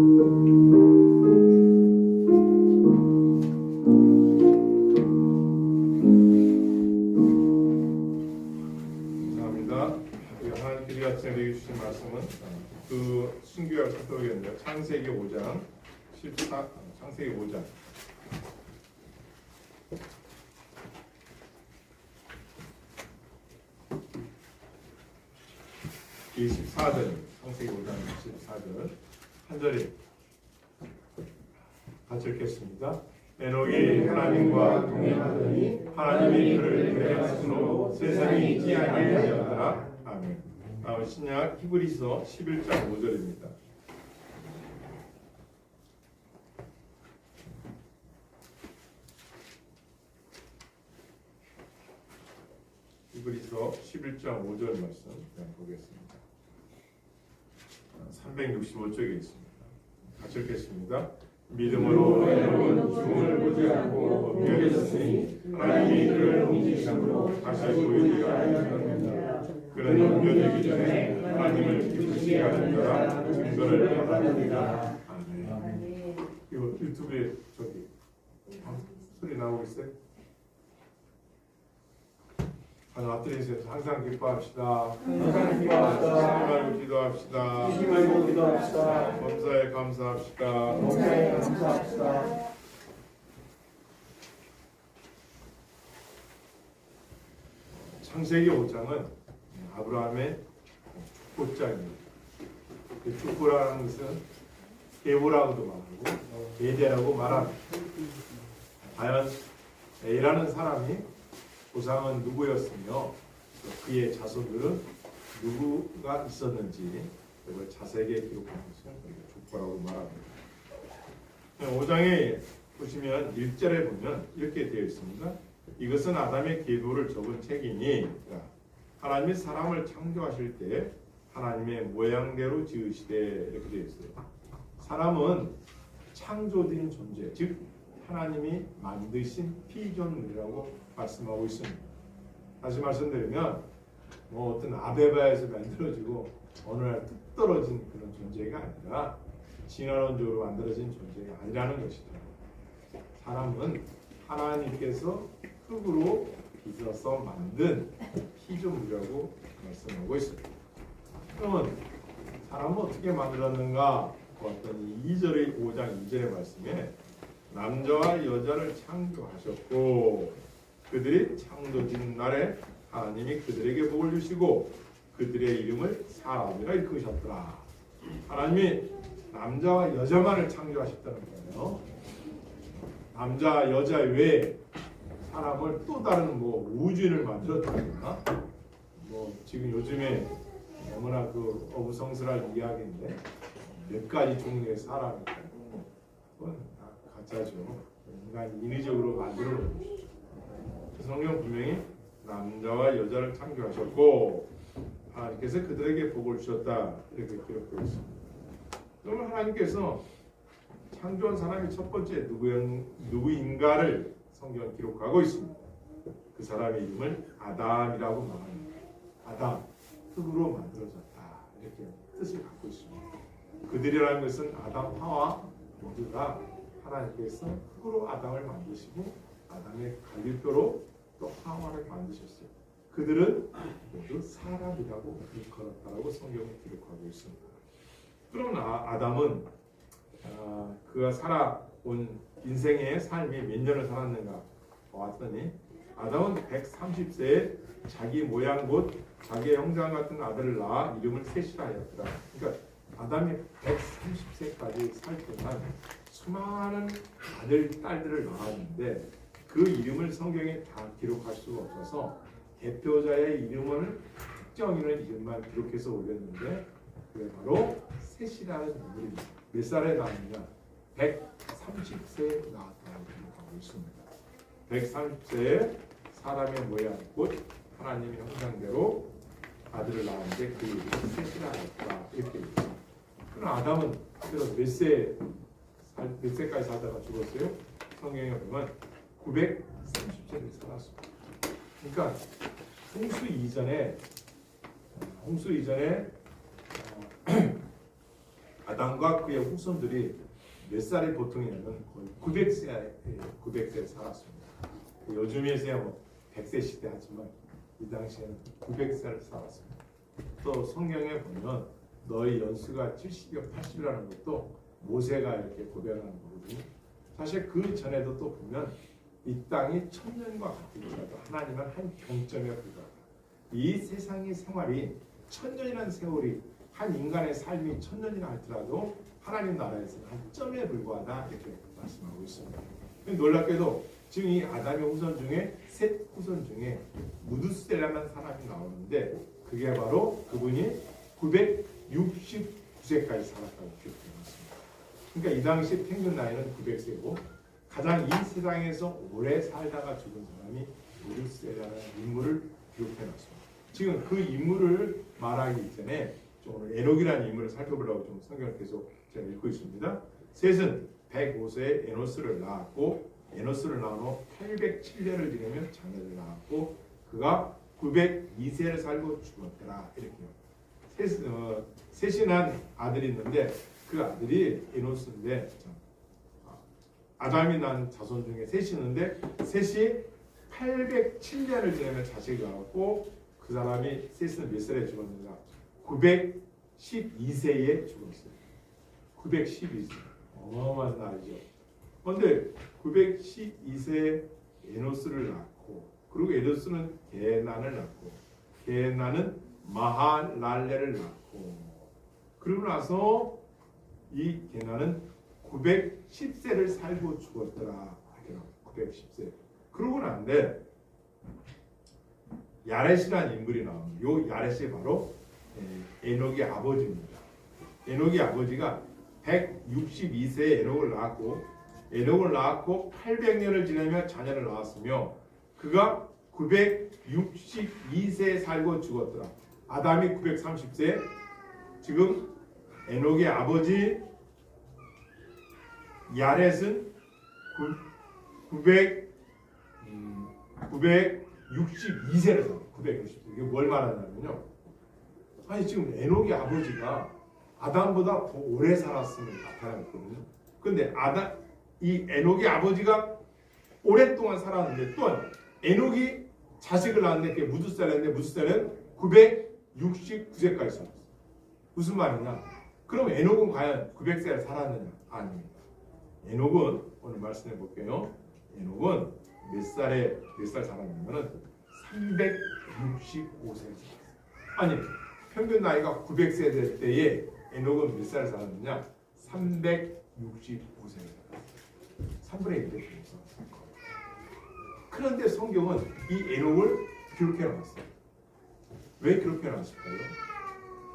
감사합니다. 하나님께서 아침에 우리에게 주신 말씀은 그 순교할 서도겠는데요. 창세기 5장 14, 창세기 5장 24절, 창세기 5장 24절 한 절에 같이 읽겠습니다. 에녹이 하나님과 동행하더니 하나님이 그를 데려가심으로 세상에 있지 아니하였더라. 아멘. 다음 신약 히브리서 11장 5절입니다. 히브리서 11장 5절 말씀 보겠습니다. 365쪽에 있습니다. 같이 읽겠습니다. 믿음으로 에녹은 죽음을 보지 않고 멸했으니 하나님이 그를 옮기심으로 다시 보이기가 하였느니라. 그는 옮겨지기 전에 하나님을 기쁘시게 하는 자라 증거를 받았느니라. 아멘. 이거 유튜브에 저기 소리 나오고 있어요? 하나 앞드리세요. 항상 기뻐합시다. 항상 기뻐합시다. 쉬지 말고 기도합시다. 쉬지 말고 기도합시다. 범사에 감사합시다. 범사에 감사합시다. 창세기 5장은 아브라함의 축복장입니다. 그 축복이라는 것은 계보라고도 말하고 계대라고 말합니다. 과연 A라는 사람이 조상은 누구였으며 그의 자손들은 누구가 있었는지 이걸 자세하게 기록한 것을 족보라고 말합니다. 5장에 보시면 1절에 보면 이렇게 되어 있습니다. 이것은 아담의 계보를 적은 책이니 하나님이 사람을 창조하실 때 하나님의 모양대로 지으시되 이렇게 되어 있어요. 사람은 창조된 존재, 즉 하나님이 만드신 피조물이라고 말씀하고 있습니다. 다시 말씀드리면 어떤 아베바에서 만들어지고 어느 날 뚝 떨어진 그런 존재가 아니라 진화론적으로 만들어진 존재가 아니라는 것이죠. 사람은 하나님께서 흙으로 빚어서 만든 피조물이라고 말씀하고 있습니다. 그러면 사람은 어떻게 만들었는가? 어떤 2절의 5장 2절의 말씀에 남자와 여자를 창조하셨고 그들이 창조된 날에 하나님이 그들에게 복을 주시고 그들의 이름을 사람이라 일컫으셨더라. 하나님이 남자와 여자만을 창조하셨다는 거예요. 남자 여자 외에 사람을 또 다른 우주인을 만들었다거나 지금 요즘에 너무나 그 어부성설한 이야기인데 몇 가지 종류의 사람이 있고 그건 다 가짜죠. 인간이 인위적으로 만들어 놓은 것이죠. 성경 분명히 남자와 여자를 창조하셨고 하나님께서 그들에게 복을 주셨다 이렇게 기록되어 있습니다. 그러면 하나님께서 창조한 사람이 첫 번째 누구인가를 성경은 기록하고 있습니다. 그 사람의 이름을 아담이라고 말합니다. 아담, 흙으로 만들어졌다 이렇게 뜻을 갖고 있습니다. 그들이라는 것은 아담, 하와 모두가 하나님께서 흙으로 아담을 만드시고 아담의 갈비뼈로 또 하와를 만드셨어요. 그들은 모두 사람이라고 일컬었다라고 성경에 기록하고 있습니다. 그러면 아담은 그가 살아온 인생의 삶이 몇 년을 살았는가 봤더니 아담은 130세에 자기 모양 곧 자기의 형상 같은 아들을 낳아 이름을 셋이라 하였더라. 그러니까 아담이 130세까지 살 동안 수많은 아들, 딸들을 낳았는데 그 이름을 성경에 다 기록할 수가 없어서 대표자의 이름을 특정인의 이름만 기록해서 올렸는데 그게 바로 셋이라는 인물입니다. 몇 살에 낳았느냐? 130세에 낳았다고 기록하고 있습니다. 130세에 사람의 모양 곧 하나님의 형상대로 아들을 낳았는데 그 이름을 셋이라 했다 이렇게 있습니다. 그럼 아담은 그래서 몇 세까지 살다가 죽었어요? 성경에 보면 930세를 살았습니다. 그러니까 홍수 이전에 아담과 그의 후손들이 몇 살이 보통이냐면 거의 900세 살았습니다. 요즘에서야 뭐 100세 시대 하지만 이 당시에는 900세를 살았습니다. 또 성경에 보면 너희 연수가 70여 80이라는 것도 모세가 이렇게 고백하는 거거든요. 사실 그 전에도 또 보면 이 땅이 천년과 같을지라도 하나님은 한 경점에 불과하다. 이 세상의 생활이 천년이라는 세월이 한 인간의 삶이 천년이라 할지라도 하나님 나라에서는 한 점에 불과하다 이렇게 말씀하고 있습니다. 놀랍게도 지금 이 아담의 후손 중에 셋 후손 중에 무두셀라는 사람이 나오는데 그게 바로 그분이 969세까지 살았다고 기록되었습니다. 그러니까 이 당시 평균 나이는 900세고 가장 이 세상에서 오래 살다가 죽은 사람이 무두셀라는 인물을 기록해놨습니다. 지금 그 인물을 말하기 이전에 좀 오늘 에녹이라는 인물을 살펴보려고 좀 성경을 계속 제가 읽고 있습니다. 셋은 105세에 에노스를 낳았고 에노스를 낳은 후 807년을 지내며 자녀를 낳았고 그가 902세를 살고 죽었더라 이렇게요. 셋이 난 아들이 있는데 그 아들이 에노스인데 아담이 난 자손 중에 셋이 있는데 셋이 807년을 지내며 자식을 낳았고 그 사람이 셋은 몇 살에 죽었는가? 912세에 죽었어요. 912세. 어마어마한 나이죠. 그런데 912세에 에노스를 낳고 그리고 에노스는 게난을 낳고 게난은 마할랄레를 낳고 그러고 나서 이 게난은 910세를 살고 죽었더라. 910세. 그러고 난데 야렛이라는 인물이 나옵니다. 이 야렛이 바로 에녹의 아버지입니다. 에녹의 아버지가 162세에 에녹을 낳았고 800년을 지내며 자녀를 낳았으며 그가 962세에 살고 죽었더라. 아담이 930세, 지금 에녹의 아버지 야렛은 962세를 살아요. 960세. 이게 뭘 말하냐면요. 아니 지금 에녹의 아버지가 아담보다 더 오래 살았음을 나타냈거든요. 근데 이 에녹의 아버지가 오랫동안 살았는데 또한 에녹이 자식을 낳았는데 그게 무두셀라인데 무두셀라는 969세까지 살았어요. 무슨 말이냐? 그럼 에녹은 과연 900세를 살았느냐? 아닙니다. 에녹은 오늘 말씀해 볼게요. 에녹은 몇 살 살았냐면은 365세를 살았어요. 아니 평균 나이가 900세 될 때에 에녹은 몇 살을 살았느냐? 365세를 살았어요. 3분의 1을 살았어요. 그런데 성경은 이 에녹을 기록해 놨어요. 왜 기록해 놨을까요?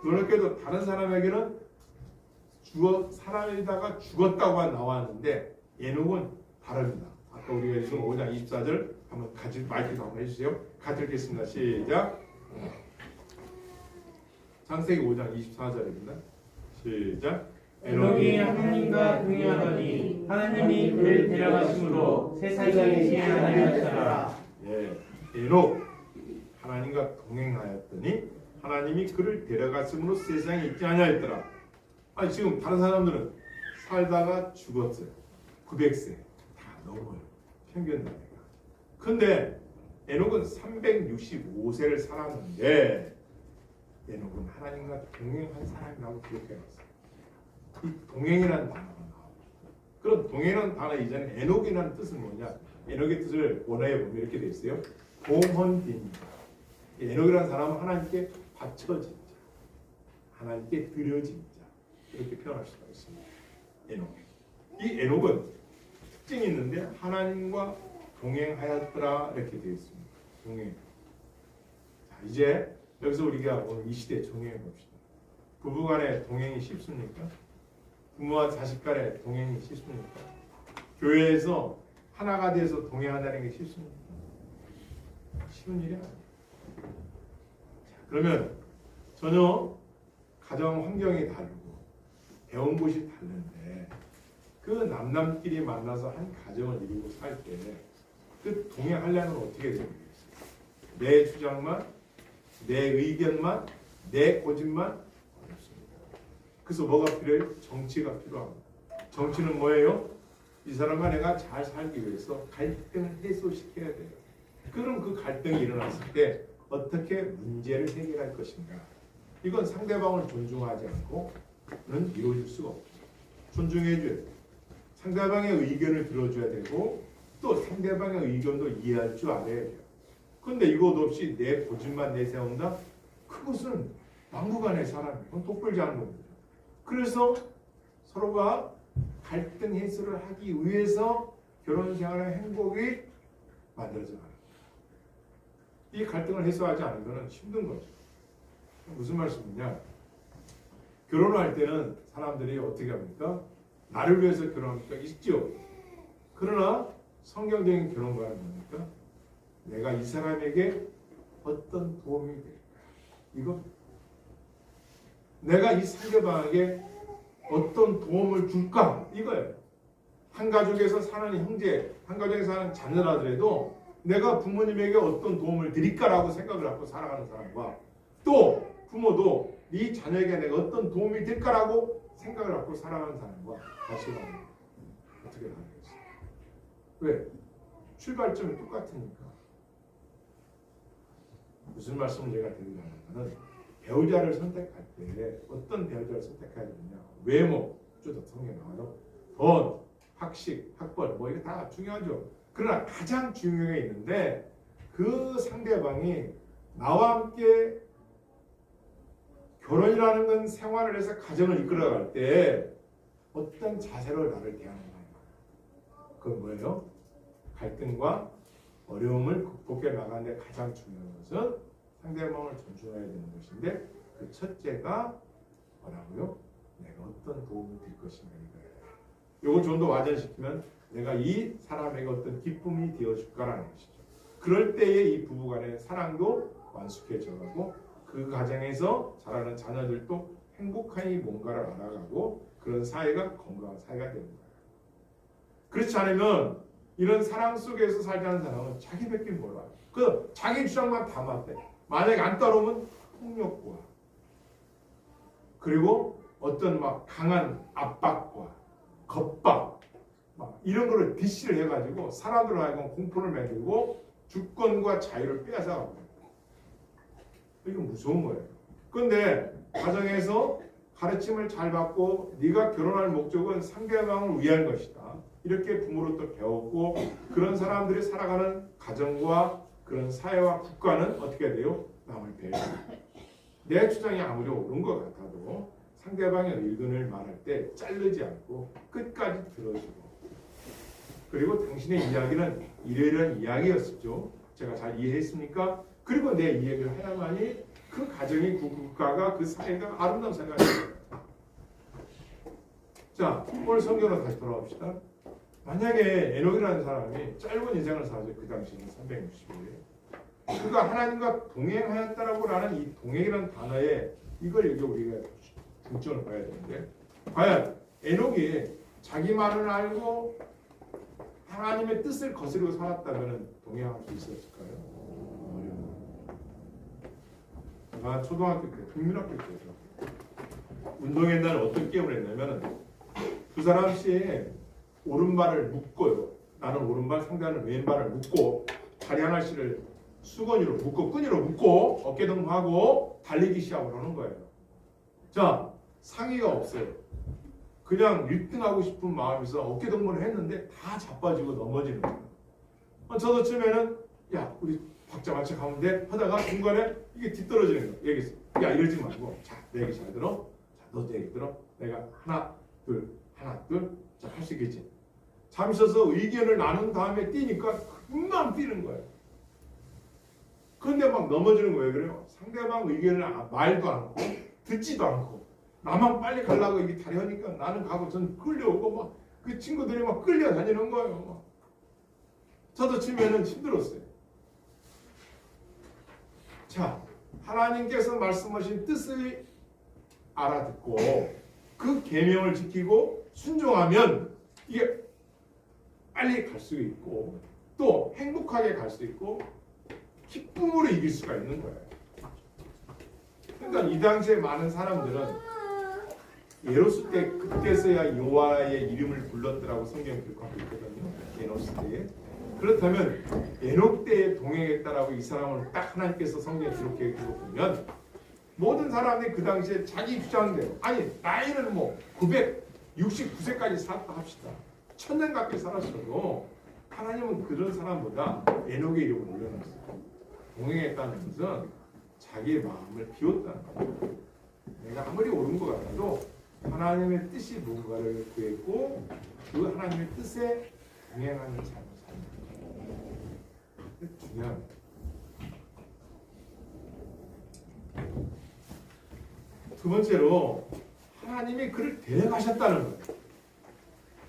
놀랍게도 다른 사람에게는 살아다가 죽었다고 나왔는데 에녹은 다릅니다. 아까 우리가 읽은 5장 24절 한번 같이 마이크도 한번 해주세요. 같이 읽겠습니다. 시작. 창세기 5장 24절입니다. 시작. 에녹이 하나님과 동행하더니 하나님이 그를 데려가심으로 세상이 지혜하였더라. 예, 에녹 하나님과 동행하였더니 하나님이 그를 데려갔으므로 세상에 있지 아니하였더라. 아니 지금 다른 사람들은 살다가 죽었어요. 900세 다 넘어요. 평균 나이가. 근데 에녹은 365세를 살았는데 에녹은 하나님과 동행한 사람이라고 기록해놨어요. 이 동행이라는 단어가 나와요. 그럼 동행이라는 단어 이전에 에녹이라는 뜻은 뭐냐? 에녹의 뜻을 원어에 보면 이렇게 되어 있어요. 공헌입니다. 에녹이라는 사람은 하나님께 바쳐진 자, 하나님께 드려진 자 이렇게 표현할 수가 있습니다. 에녹. 이 에녹은 특징이 있는데 하나님과 동행하였더라 이렇게 되어 있습니다. 동행. 자, 이제 여기서 우리가 오늘 이 시대에 동행해 봅시다. 부부간의 동행이 쉽습니까? 부모와 자식 간의 동행이 쉽습니까? 교회에서 하나가 돼서 동행한다는 게 쉽습니까? 쉬운 일이 아니에요. 그러면 전혀 가정 환경이 다르고 배운 곳이 다른데 그 남남끼리 만나서 한 가정을 이루고 살 때 그 동행하려면 어떻게 되겠어요? 내 주장만, 내 의견만, 내 고집만 어렵습니다. 그래서 뭐가 필요해요? 정치가 필요합니다. 정치는 뭐예요? 이 사람과 내가 잘 살기 위해서 갈등을 해소시켜야 돼요. 그럼 그 갈등이 일어났을 때 어떻게 문제를 해결할 것인가? 이건 상대방을 존중하지 않고는 이루어질 수가 없죠. 존중해줘야 돼요. 상대방의 의견을 들어줘야 되고 또 상대방의 의견도 이해할 줄 알아야 돼요. 그런데 이것 없이 내 고집만 내세운다? 그것은 막무가내 사람이에요. 그건 독불장군 겁니다. 그래서 서로가 갈등 해소를 하기 위해서 결혼 생활의 행복이 만들어져 가는 거예요. 이 갈등을 해소하지 않으면 힘든 거죠. 무슨 말씀이냐? 결혼할 때는 사람들이 어떻게 합니까? 나를 위해서 결혼합니까? 있죠. 그러나 성경적인 결혼관은 뭡니까? 내가 이 사람에게 어떤 도움이 될까? 이거 내가 이 상대방에게 어떤 도움을 줄까? 이거예요. 한 가족에서 사는 형제, 한 가족에서 사는 자녀라더라도 내가 부모님에게 어떤 도움을 드릴까라고 생각을 하고 살아가는 사람과 또 부모도 네 자녀에게 내가 어떤 도움이 될까라고 생각을 하고 살아가는 사람과 가치관이 어떻게 다르겠어요? 왜? 출발점이 똑같으니까. 무슨 말씀을 제가 드리냐면은 배우자를 선택할 때 어떤 배우자를 선택해야 되느냐? 외모, 좀 성경에 나와요. 돈, 학식, 학벌, 뭐 이거 다 중요하죠. 그러나 가장 중요한 게 있는데 그 상대방이 나와 함께 결혼이라는 건 생활을 해서 가정을 이끌어갈 때 어떤 자세로 나를 대하는가. 그건 뭐예요? 갈등과 어려움을 극복해 나가는데 가장 중요한 것은 상대방을 존중해야 되는 것인데 그 첫째가 뭐라고요? 내가 어떤 도움을 드릴 것인가 이거예요. 이걸 좀 더 와전시키면 내가 이 사람에게 어떤 기쁨이 되어줄까라는 것이죠. 그럴 때에 이 부부간의 사랑도 완숙해져가고 그 가정에서 자라는 자녀들도 행복하게 뭔가를 알아가고 그런 사회가 건강한 사회가 되는 거예요. 그렇지 않으면 이런 사랑 속에서 살지 않는 사람은 자기밖에 몰라요. 그 자기 주장만 다 맞대. 만약에 안 따르면 폭력과 그리고 어떤 막 강한 압박과 겁박 막 이런 거를 디시를 해가지고 사람들을 하여금 공포를 만들고 주권과 자유를 빼앗아가고 이게 무서운 거예요. 그런데 가정에서 가르침을 잘 받고 네가 결혼할 목적은 상대방을 위한 것이다. 이렇게 부모로부터 배웠고 그런 사람들이 살아가는 가정과 그런 사회와 국가는 어떻게 돼요? 남을 배려해요. 내 주장이 아무리 옳은 것 같아도 상대방의 의견을 말할 때 자르지 않고 끝까지 들어주고 그리고 당신의 이야기는 이러이러한 이야기였죠. 제가 잘 이해했습니까? 그리고 내 이야기를 해야만이 그 가정이 그 국가가 그 사회가 아름다운 사회가 돼요. 자, 오늘 성경으로 다시 돌아옵시다. 만약에 에녹이라는 사람이 짧은 인생을 살았어요. 그 당시에는 360일. 그가 하나님과 동행하였다라고 하는 이 동행이라는 단어에 이걸 이제 우리가 중점을 봐야 되는데 과연 에녹이 자기만을 알고 하나님의 뜻을 거스르고 살았다면 동행할 수 있었을까요? 어려워요. 제가 초등학교 때, 국민학교 때죠. 운동회 날 어떤 게임을 했냐면 두 사람씩 오른발을 묶어요. 나는 오른발, 상대는 왼발을 묶고 다리 하나씩을 수건으로 묶고 끈으로 묶고 어깨동무하고 달리기 시합을 하는 거예요. 자, 상의가 없어요. 그냥 1등하고 싶은 마음에서 어깨동무를 했는데 다 자빠지고 넘어지는 거예요. 저도 처음에는 야 우리 박자 맞춰 가면 돼 하다가 중간에 이게 뒤떨어지는 거예요. 얘기했어. 야 이러지 말고 자 내 얘기 잘 들어. 자 너 내 얘기 들어. 내가 하나 둘 자 할 수 있겠지. 잠 쉬어서 의견을 나눈 다음에 뛰니까 금방 뛰는 거예요. 그런데 막 넘어지는 거예요. 그래요. 상대방 의견을 말도 않고 듣지도 않고 나만 빨리 가려고 이게 다리 하니까 나는 가고 전 끌려오고 막 그 친구들이 막 끌려다니는 거예요. 막. 저도 처음에는 힘들었어요. 자, 하나님께서 말씀하신 뜻을 알아듣고 그 계명을 지키고 순종하면 이게 빨리 갈 수 있고 또 행복하게 갈 수 있고 기쁨으로 이길 수가 있는 거예요. 그러니까 이 당시에 많은 사람들은 에노스 때 그때서야 여호와의 이름을 불렀더라고 성경 기록하고 있거든요. 에노스 때에. 그렇다면 에녹 때에 동행했다라고 이 사람을 딱 하나님께서 성경에 기록해 보면 모든 사람들이 그 당시에 자기 주장대로 아니 나이는 뭐 969세까지 살았다 합시다. 1000년 가까이 살았어도 하나님은 그런 사람보다 에녹의 이름을 올려놨어요. 동행했다는 것은 자기의 마음을 비웠다는 거예요. 내가 아무리 옳은 것 같아도 하나님의 뜻이 뭔가를 구했고 그 하나님의 뜻에 동행하는 삶을 사는 거예요. 중요한 거예요. 두 번째로 하나님이 그를 데려가셨다는 거예요.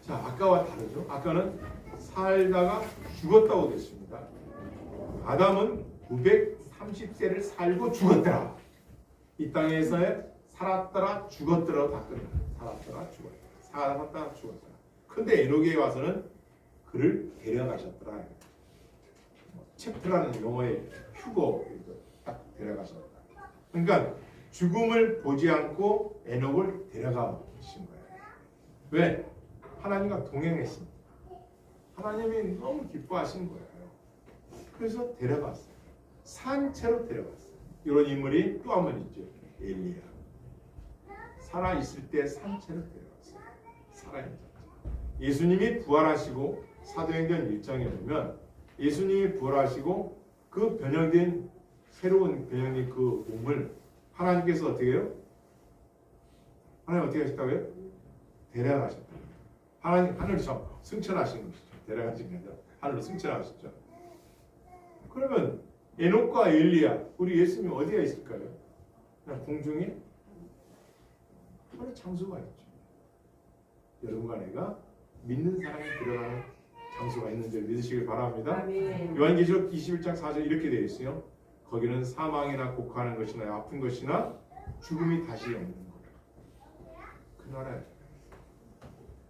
자, 아까와 다르죠. 아까는 살다가 죽었다고 됐습니다. 아담은 930세를 살고 죽었더라. 이 땅에서의 살았더라 죽었더라 다 끝나. 살았더라 죽었더라. 살았다가 죽었더라. 근데 에녹에 와서는 그를 데려가셨더라. 챕트라는 용어의 휴거 딱 데려가셨다. 그러니까 죽음을 보지 않고 에녹을 데려가신 거예요. 왜? 하나님과 동행했습니다. 하나님이 너무 기뻐하신 거예요. 그래서 데려갔어요. 산채로 데려갔어요. 이런 인물이 또 한 번 있죠. 엘리야. 살아 있을 때 산채로 데려갔어요. 살아있는 예수님이 부활하시고 사도행전 1장에 보면 예수님이 부활하시고 그 변형된 새로운 변형된 그 몸을 하나님께서 어떻게 해요? 하나님 어떻게 하셨다고요? 데려가셨다. 하나님 하늘에서 승천하신 것이죠. 데려가신 게 아니라 하늘로 승천하셨죠. 그러면 에녹과 엘리야 우리 예수님 어디에 있을까요? 그냥 공중에 어느 장소가 있죠. 여러분과 내가 믿는 사람이 들어가는 장소가 있는지 믿으시길 바랍니다. 요한계시록 21장 4절 이렇게 되어 있어요. 거기는 사망이나 곡하는 것이나 아픈 것이나 죽음이 다시 없는 거예요. 그 나라예요.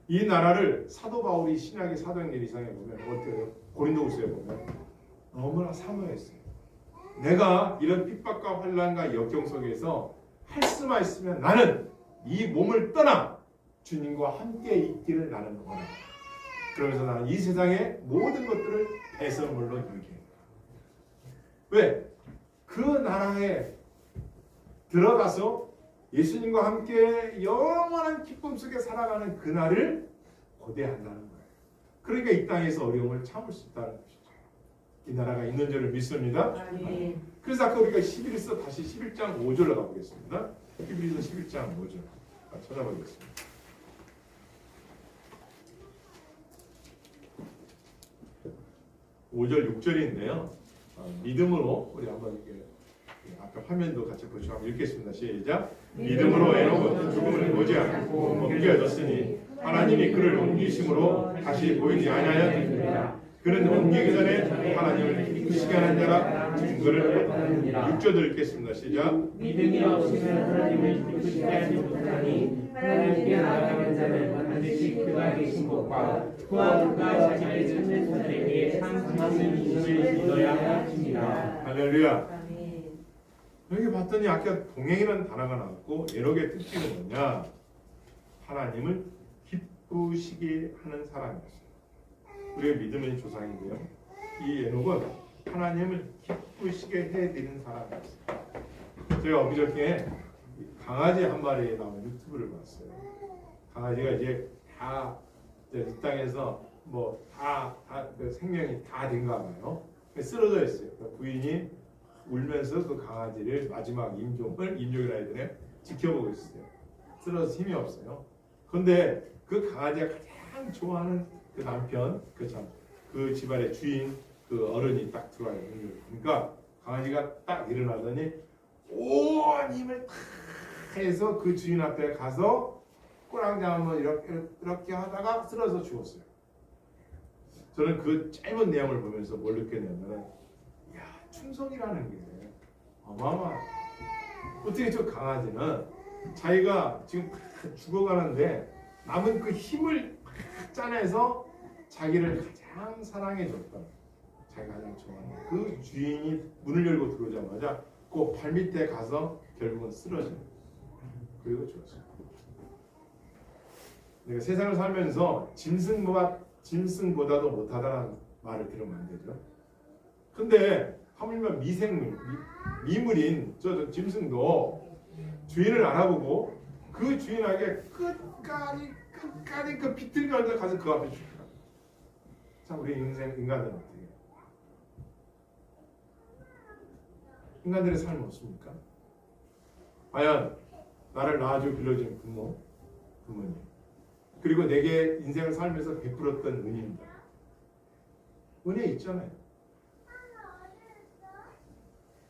이 나라를 사도 바울이 신약의 사도행전 이상에 보면 어때요? 고린도후서에 보면 너무나 사모했어요. 내가 이런 핍박과 환난과 역경 속에서 할 수만 있으면 나는 이 몸을 떠나 주님과 함께 있기를 나는 원한다. 그러면서 나는 이 세상의 모든 것들을 배설물로 여기해. 왜? 그 나라에 들어가서 예수님과 함께 영원한 기쁨 속에 살아가는 그날을 고대한다는 거예요. 그러니까 이 땅에서 어려움을 참을 수 있다는 것이죠. 이 나라가 있는 줄을 믿습니다. 그래서 아까 우리가 11서 다시 11장 5절로 가보겠습니다. 히브리서 11장 5절 찾아보겠습니다. 5절 6절인데요. 믿음으로 우리 한번 이렇게 앞에 화면도 같이 보시고 한번 읽겠습니다. 시작. 믿음으로 에녹은 죽음을 보지 않고 옮겨졌으니 하나님이 그를 옮기심으로 다시 보이지 아니하였느니라. 그는 옮기기 전에 하나님을 기쁘시게 하는 자라 증거를 받았느니라. 6절 읽겠습니다. 시작. 믿음이 없으면 하나님을 기쁘시게 하지 못하니 하나님께 나아가는 자는 반드시 그가 계신 곳과 그와 그가 자기를 찾는 자들에게 상승하는 이심을 믿어야 하십니다. 할렐루야. 여기 봤더니 아까 동행이라는 단어가 나왔고 에녹의 특징은 뭐냐? 하나님을 기쁘시게 하는 사람이었어요. 우리의 믿음의 조상이고요. 이 에녹은 하나님을 기쁘시게 해드리는 사람이었어요. 제가 엊그저께 강아지 한 마리에 나온 유튜브를 봤어요. 강아지가 이제 다 이 땅에서 뭐 다 생명이 다 된가 봐요. 쓰러져 있어요. 부인이 울면서 그 강아지를 마지막 임종이라 해야 되나요? 지켜보고 있어요. 쓰러져서 힘이 없어요. 그런데 그 강아지가 가장 좋아하는 그 남편, 그 집안의 주인, 그 어른이 딱 들어와요. 그러니까 강아지가 딱 일어나더니 온 힘을 다 해서 그 주인 앞에 가서 꼬랑지 한번 이렇게 하다가 쓰러져 죽었어요. 저는 그 짧은 내용을 보면서 뭘 느꼈냐면 충성이라는 게 어마어마하다. 어떻게 저 강아지는 자기가 지금 죽어가는데 남은 그 힘을 짜내서 자기를 가장 사랑해줬던 자기가 가장 좋아하는 그 주인이 문을 열고 들어오자마자 그 발밑에 가서 결국은 쓰러져요. 그리고 죽었어요. 내가 세상을 살면서 짐승보다도 못하다는 말을 들으면 안 되죠. 근데 하물며 미물인 저 짐승도 주인을 알아보고 그 주인에게 끝까지 그 비틀거리다 가서 그 앞에 죽더라. 자, 우리 인간은 어떻게 해요? 인간들의 삶은 없습니까? 과연 나를 낳아주고 길러준 부모님, 그리고 내게 인생을 살면서 베풀었던 은혜입니다. 은혜 있잖아요.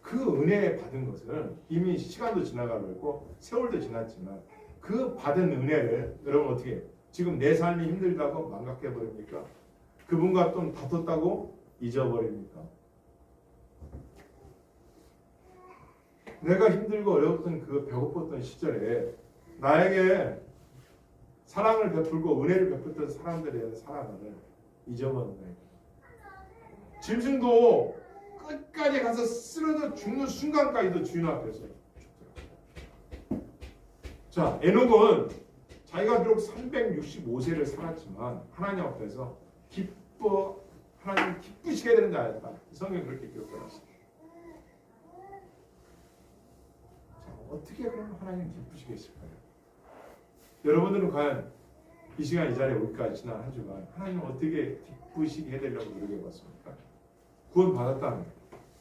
그 은혜 받은 것을 이미 시간도 지나가고 있고 세월도 지났지만 그 받은 은혜를 여러분 어떻게 해요? 지금 내 삶이 힘들다고 망각해버립니까? 그분과 좀 다퉜다고 잊어버립니까? 내가 힘들고 어려웠던 그 배고팠던 시절에 나에게 사랑을 베풀고 은혜를 베풀던 사람들에 대한 사랑을 잊어버린 거예요. 짐승도 끝까지 가서 쓰러져 죽는 순간까지도 주인 앞에서 죽더라고요. 자, 에녹은 자기가 비록 365세를 살았지만 하나님 앞에서 하나님 기쁘시게 되는 자였다. 성경이 그렇게 기록해놨습니다. 자, 어떻게 그럼 하나님 기쁘시겠을까요? 여러분들은 과연 이 시간 이 자리에 올까지 지난 한 주간 하나님 어떻게 기쁘시게 해드리려고 노력해봤습니까? 구원 받았다는,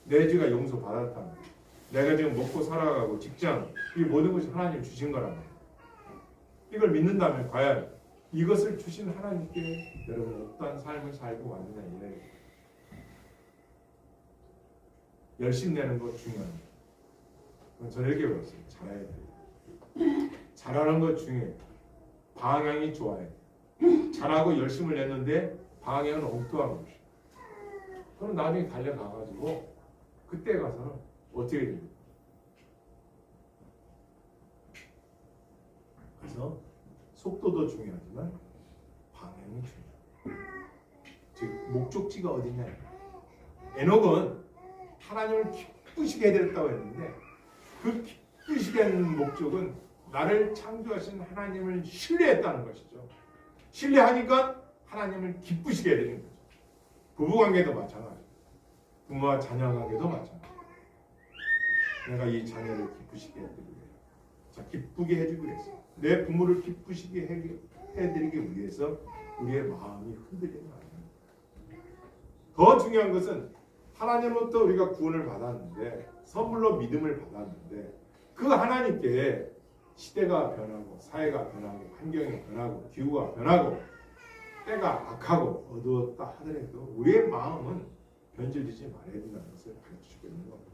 내 죄가 용서 받았다는, 내가 지금 먹고 살아가고 직장, 이 모든 것이 하나님 주신 거라면, 이걸 믿는다면 과연 이것을 주신 하나님께 여러분 어떠한 삶을 살고 왔느냐 이래. 열심 내는 것 중요합니다. 저는 이렇게 배웠어요. 잘해야 돼요. 잘하는 것 중요해요. 방향이 좋아요. 잘하고 열심을 냈는데 방향은 엉뚱한 것이에요. 그럼 나중에 달려가가지고 그때 가서는 어떻게 됩니까? 그래서 속도도 중요하지만 방향이 중요해요. 즉 목적지가 어디냐. 에녹은 하나님을 기쁘시게 해드렸다고 했는데 그 기쁘시게 하는 목적은 나를 창조하신 하나님을 신뢰했다는 것이죠. 신뢰하니까 하나님을 기쁘시게 해드리는 거죠. 부부관계도 마찬가지, 부모와 자녀 관계도 마찬가지. 내가 이 자녀를 기쁘시게 해드리기 위해서, 자, 기쁘게 해주기 위해서, 내 부모를 기쁘시게 해드리기 위해서 우리의 마음이 흔들리는 거예요. 더 중요한 것은 하나님으로부터 우리가 구원을 받았는데, 선물로 믿음을 받았는데, 그 하나님께 시대가 변하고 사회가 변하고 환경이 변하고 기후가 변하고 때가 악하고 어두웠다 하더라도 우리의 마음은 변질되지 말아야 된다는 것을 가르쳐주고 있는 겁니다.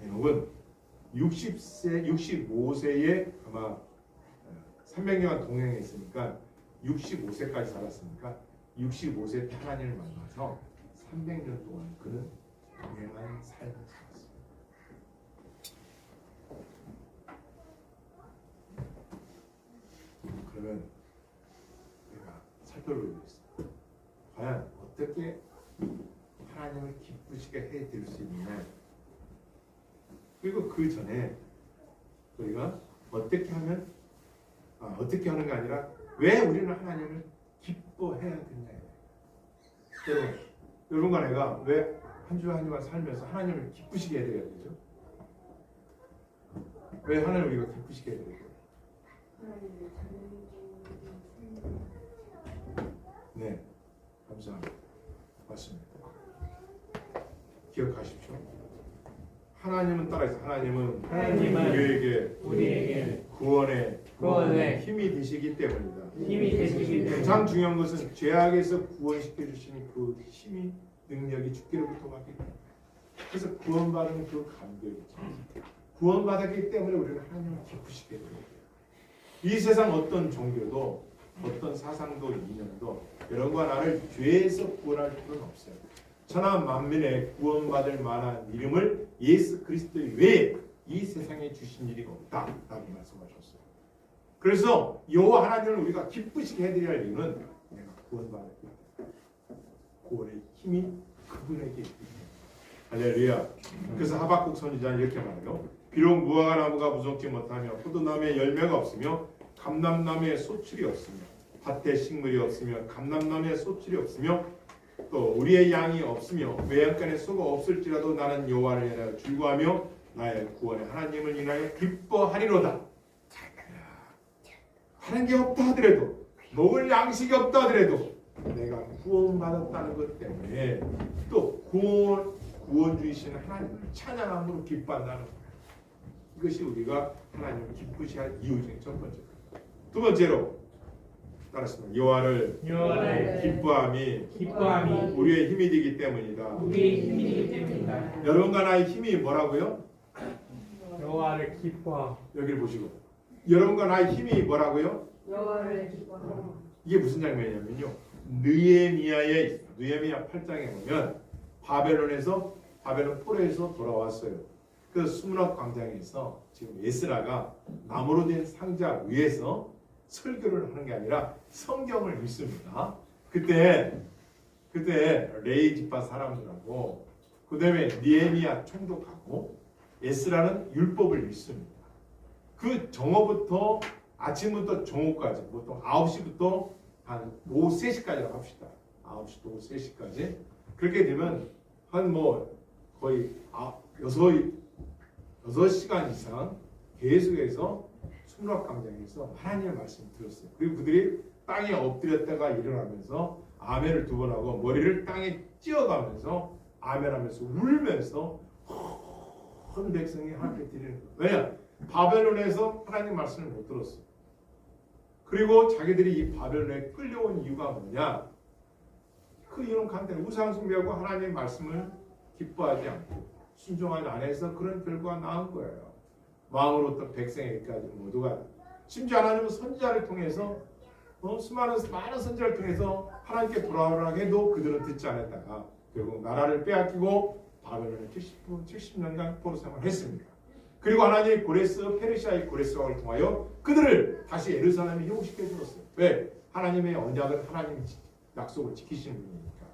에녹은 65세에 아마 300년 동행했으니까 65세까지 살았으니까 65세 때 하나님을 만나서 300년 동안 그는 동행한 삶을 살았습니다. 그러면 우리가 살펴보고 있습니다. 과연 어떻게 하나님을 기쁘시게 해드릴 수 있느냐. 그리고 그 전에 우리가 어떻게 하면 어떻게 하는 게 아니라 왜 우리는 하나님을 기뻐해야 되냐. 여러분과 내가 왜 한 주 한 주간 살면서 하나님을 기쁘시게 해드려야 되죠? 왜 하나님을 우리가 기쁘시게 해드려야 돼요? 네, 감사합니다. 맞습니다. 기억하십시오. 하나님은 따라서 하나님은 우리에게 구원의 힘이 되시기 때문이다. 가장 중요한 것은 죄악에서 구원시켜 주시는 그 힘이 능력이 주께로부터 왔기 때문에. 그래서 구원받은 그 감격이죠. 구원받았기 때문에 우리는 하나님을 기쁘시게 해야 돼요. 이 세상 어떤 종교도 어떤 사상도 이념도 여러분과 나를 죄에서 구원할 필요는 없어요. 천하 만민의 구원받을 만한 이름을 예수 그리스도 외에 이 세상에 주신 일이 없다 라고 말씀하셨어요. 그래서 여호와 하나님을 우리가 기쁘시게 해드려야 할 이유는 내가 구원받았기 때문에 구원의 힘이 그분에게 있기 때문에. 할렐루야. 그래서 하박국 선지자는 이렇게 말해요. 비록 무화과 나무가 무성치 못하며 포도나무에 열매가 없으며 감람나무에 소출이 없으며 밭에 식물이 없으며 감람나무에 소출이 없으며 또 우리의 양이 없으며 외양간에 소가 없을지라도 나는 여호와를 인하여 즐거워하며 나의 구원의 하나님을 인하여 기뻐하리로다. 하는 게 없다 하더라도 먹을 양식이 없다 하더라도 내가 구원받았다는 것 때문에 또 구원 주이신 하나님을 찬양함으로 기뻐한다는 거예요. 이것이 우리가 하나님을 기쁘시할 이유 중에 첫 번째입니다. 두 번째로 따라서 여호와를 기뻐함이 우리의 힘이 되기 때문이다. 여러분과 나의 힘이 뭐라고요? 여호와를 기뻐. 여기를 보시고 여러분과 나의 힘이 뭐라고요? 여호와를 기뻐하라. 이게 무슨 장면이냐면요. 느헤미야 8장에 보면 바벨론 포로에서 돌아왔어요. 그 수문학 광장에서 지금 에스라가 나무로 된 상자 위에서 설교를 하는 게 아니라 성경을 읽습니다. 그때 레이 지파 사람들하고 그다음에 느헤미야 총독하고 에스라는 율법을 읽습니다. 그 정오부터 아침부터 정오까지 보통 9시부터 한 오후 3시까지라고 합시다. 9시부터 오후 3시까지 그렇게 되면 한 거의 6시간 이상 계속해서 수문학광장에서 하나님의 말씀을 들었어요. 그리고 그들이 땅에 엎드렸다가 일어나면서 아멘을 2번 하고 머리를 땅에 찧어가면서 아멘하면서 울면서 온 백성이 하나님께 드리는 거예요. 왜냐? 바벨론에서 하나님 말씀을 못 들었어요. 그리고 자기들이 이 바벨론에 끌려온 이유가 뭐냐? 그 이유는 간단해. 우상 숭배하고 하나님의 말씀을 기뻐하지 않고 순종하지 않아서 그런 결과가 나온 거예요. 왕으로부터 백성에게까지 모두가 심지어 하나님은 선지자를 통해서 많은 선지자를 통해서 하나님께 돌아오라고 해도 그들은 듣지 않았다가 결국 나라를 빼앗기고 바벨론에 70년간 포로 생활을 했습니다. 그리고 하나님이 페르시아의 고레스 왕을 통하여 그들을 다시 예루살렘에 회복시켜 주었어요. 왜? 하나님의 언약은 하나님의 약속을 지키시는 분이니까.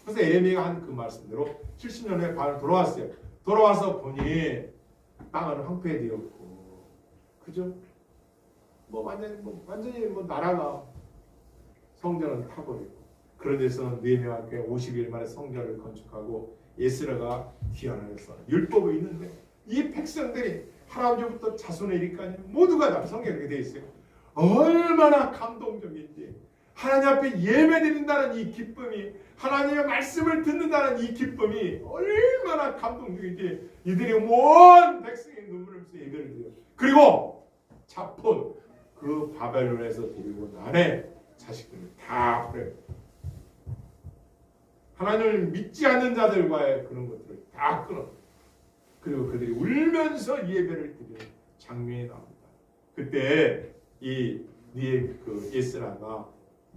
그래서 예레미야가 한 그 말씀대로 70년 후에 바벨론 돌아왔어요. 돌아와서 보니 땅은 황폐되었고, 그죠? 완전히 나라가 성전은 타버리고, 그런 데서 느헤미야가 50일 만에 성전을 건축하고 에스라가 귀환을 해서 율법이 있는데 이 백성들이 할아버지부터 자손의 이르기까지 모두가 다 성경에 이렇게 되어 있어요. 얼마나 감동적인지 하나님 앞에 예배드린다는 이 기쁨이 하나님의 말씀을 듣는다는 이 기쁨이 얼마나 감동적인지 이들이 온 백성의 눈물을 흘리면서 예배를 드려요. 그리고 자폰 그 바벨론에서 데리고 온 아내 자식들을 다 버려요. 하나님을 믿지 않는 자들과의 그런 것들을 다 끊어. 그리고 그들이 울면서 예배를 드리는 장면이 나옵니다. 그때 이 에스라가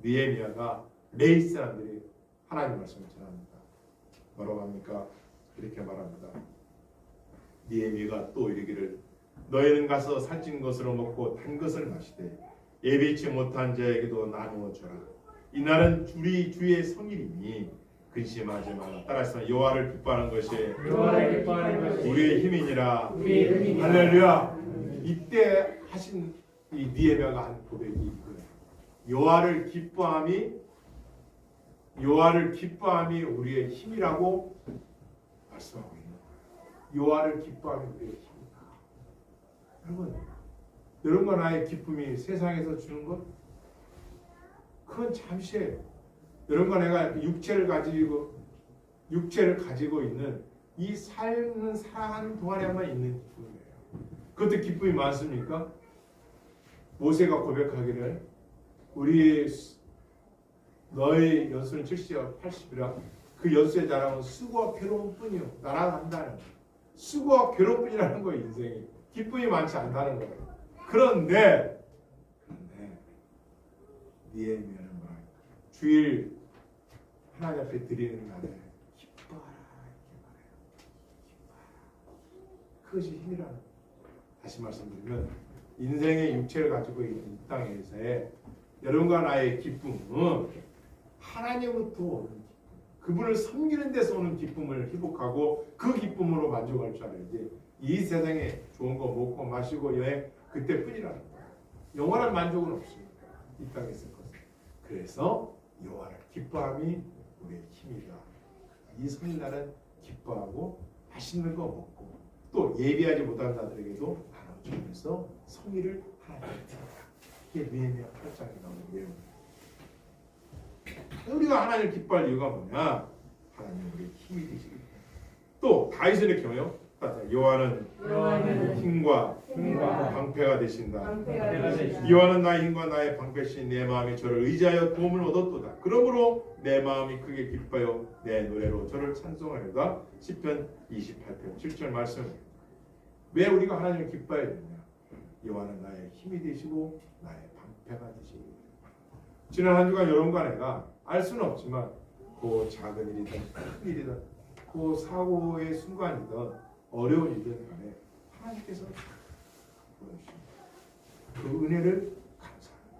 느헤미야가 레이 사람들이 하나님 말씀을 전합니다. 뭐라고 합니까? 이렇게 말합니다. 느헤미야가 또 이르기를 너희는 가서 살찐 것으로 먹고 단 것을 마시되 예비치 못한 자에게도 나누어 주라. 이날은 주의 성일이니 근심하지 마라. 따라서 여호와를 기뻐하는 것이 우리의 힘이니라. 할렐루야. 이때 하신 이 느헤미야가 한 고백이 이거예요. 여호와를 기뻐함이 우리의 힘이라고 말씀하고 있는 거예요. 여호와를 기뻐함이 우리의 힘이다. 여러분과 나의 기쁨이 세상에서 주는 것 그건 잠시예요. 여러분과 내가 육체를 가지고 있는 이 삶은 살아가는 동안에만 있는 기쁨이에요. 그것도 기쁨이 많습니까? 모세가 고백하기를 너의 연수는 70이라 80이라 그 연수의 자랑은 수고와 괴로움 뿐이요. 날아간다는 수고와 괴로움뿐이라는 거예요. 인생이 기쁨이 많지 않다는 거예요. 그런데 느헤미야는 뭐라 주일 하나님 앞에 드리는 날에 기뻐하라 이렇게 말해요. 기뻐하라. 그것이 힘이라는 거예요. 다시 말씀드리면 인생의 육체를 가지고 있는 이 땅에서의 여러분과 나의 기쁨은 하나님으로부터 오는 기쁨, 그분을 섬기는 데서 오는 기쁨을 회복하고 그 기쁨으로 만족할 줄 알아야지 이 세상에 좋은 거 먹고 마시고 여행 그때뿐이라는 거예요. 영원한 만족은 없습니다. 이 땅에 있을 것은. 그래서 여호와를 기뻐함이 우리의 힘이다. 이 설날은 기뻐하고 맛있는 거 먹고 또 예비하지 못한 자들에게도 나눠주면서 성의를 하나님께 드린다. 이게 느헤미야 8장에 나오는 내용입니다. 우리가 하나님을 기뻐할 이유가 뭐냐? 하나님 우리의 힘이 되시기 때문에. 또 다윗은 이렇게 해요. 여호와는 힘과 방패가 되신다. 여호와는 나의 힘과 나의 방패신 내 마음이 저를 의지하여 도움을 얻었도다. 그러므로 내 마음이 크게 기뻐요 내 노래로 저를 찬송하려다. 시편 28편 7절 말씀. 왜 우리가 하나님을 기뻐해야 되느냐? 여호와는 나의 힘이 되시고 나의 방패가 되시고. 지난 한 주간 여러분과 내가 알 수는 없지만 그 작은 일이든 큰 일이든 그 사고의 순간이든 어려운 일이든 간에 하나님께서 보여주십니다. 그 은혜를 감사합니다.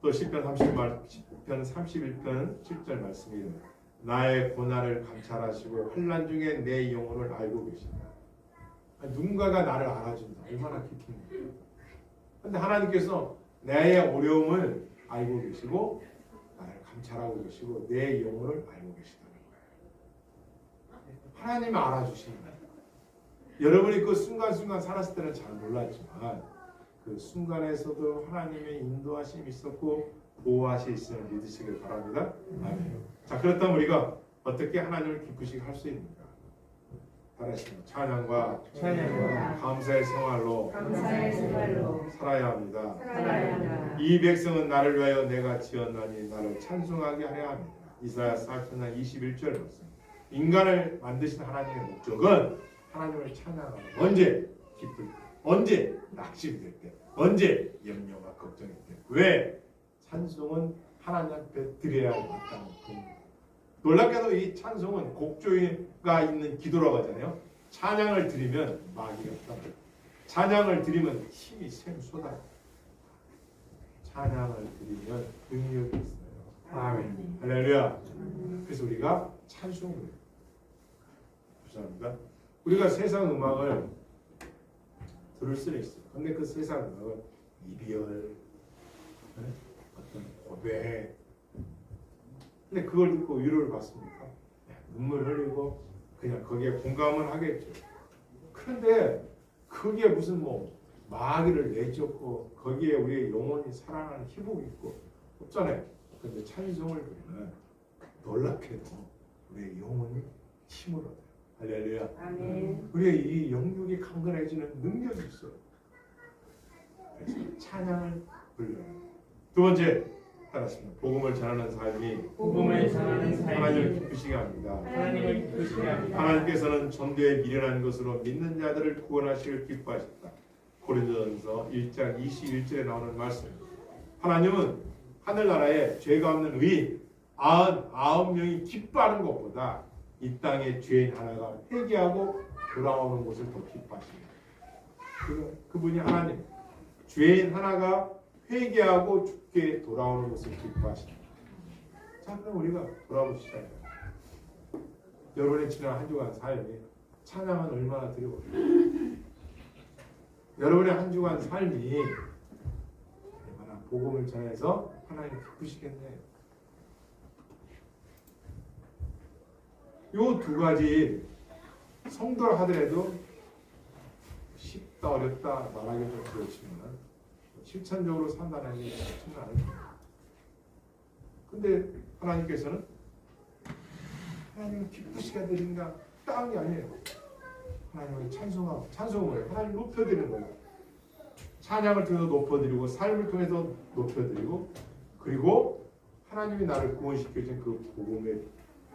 또 시편 31편 7절 말씀이 나의 고난을 감찰하시고 환난 중에 내 영혼을 알고 계신다. 누군가가 나를 알아준다. 얼마나 기쁜 일이야. 그런데 하나님께서 나의 어려움을 알고 계시고 나를 감찰하고 계시고 내 영혼을 알고 계시다는 거예요. 하나님이 알아주시는 거예요. 여러분이 그 순간순간 살았을 때는 잘 몰랐지만 그 순간에서도 하나님의 인도하심이 있었고 보호하심이 있음을 믿으시길 바랍니다. 아멘. 자, 그렇다면 우리가 어떻게 하나님을 기쁘시게 할 수 있는가? 따라하시면 찬양과 감사의 생활로 살아야 합니다. 이 백성은 나를 위하여 내가 지었나니 나를 찬송하게 하려 합니다. 이사야 40장 21절 말씀. 인간을 만드신 하나님의 목적은 하나님을 찬양하는. 언제? 기쁠 때. 언제? 낙심될 때. 언제? 염려와 걱정일 때. 왜? 찬송은 하나님 앞에 드려야 마땅한 겁니다. 놀랍게도 이 찬송은 곡조가 있는 기도라고 하잖아요. 찬양을 드리면 마귀가 없다. 찬양을 드리면 힘이 샘솟아. 찬양을 드리면 능력이 있어요. 아멘. 할렐루야. 그래서 우리가 찬송을 해요. 감사합니다. 우리가 세상 음악을 들을 수는 있어요. 근데 그 세상 음악은 이별, 어떤 고백. 근데 그걸 듣고 위로를 받습니까? 눈물 흘리고 그냥 거기에 공감은 하겠죠. 그런데 그게 무슨 뭐 마귀를 내쫓고 거기에 우리의 영혼이 살아나는 희복이 있고 없잖아요. 그런데 찬송을 부르면 놀랍게도 우리의 영혼이 힘을 얻어요. 할렐루야. 아멘. 우리의 이 영육이 강건해지는 능력이 있어요. 그래서 찬양을 불러요. 두 번째, 따랐습니다. 복음을 전하는 삶이 하나님을 기쁘시게 합니다. 하나님께서는 전도에 미련한 것으로 믿는 자들을 구원하시길 기뻐하셨다. 고린도전서 1장 21절에 나오는 말씀. 하나님은 하늘나라에 죄가 없는 의인 99명이 기뻐하는 것보다 이 땅에 죄인 하나가 회개하고 돌아오는 것을 더 기뻐하십니다. 그분이 하나님. 죄인 하나가 회개하고 죽게 돌아오는 것을 기뻐하십니다. 자, 그럼 우리가 돌아보시죠. 여러분의 지난 한 주간 삶이 찬양은 얼마나 드리고 여러분의 한 주간 삶이 얼마나 복음을 전해서 하나님 기쁘시겠네요. 요 두 가지 성도를 하더라도 쉽다 어렵다 말하기 좀 그렇지만 실천적으로 산다는 게 쉽지는 않을 거예요. 근데 하나님께서는 하나님을 기쁘시게 드린다 따는 게 아니에요. 하나님을 찬송하고 찬송을 하나님 높여드리는 거예요. 찬양을 통해서 높여드리고 삶을 통해서 높여드리고 그리고 하나님이 나를 구원시켜준 그 복음의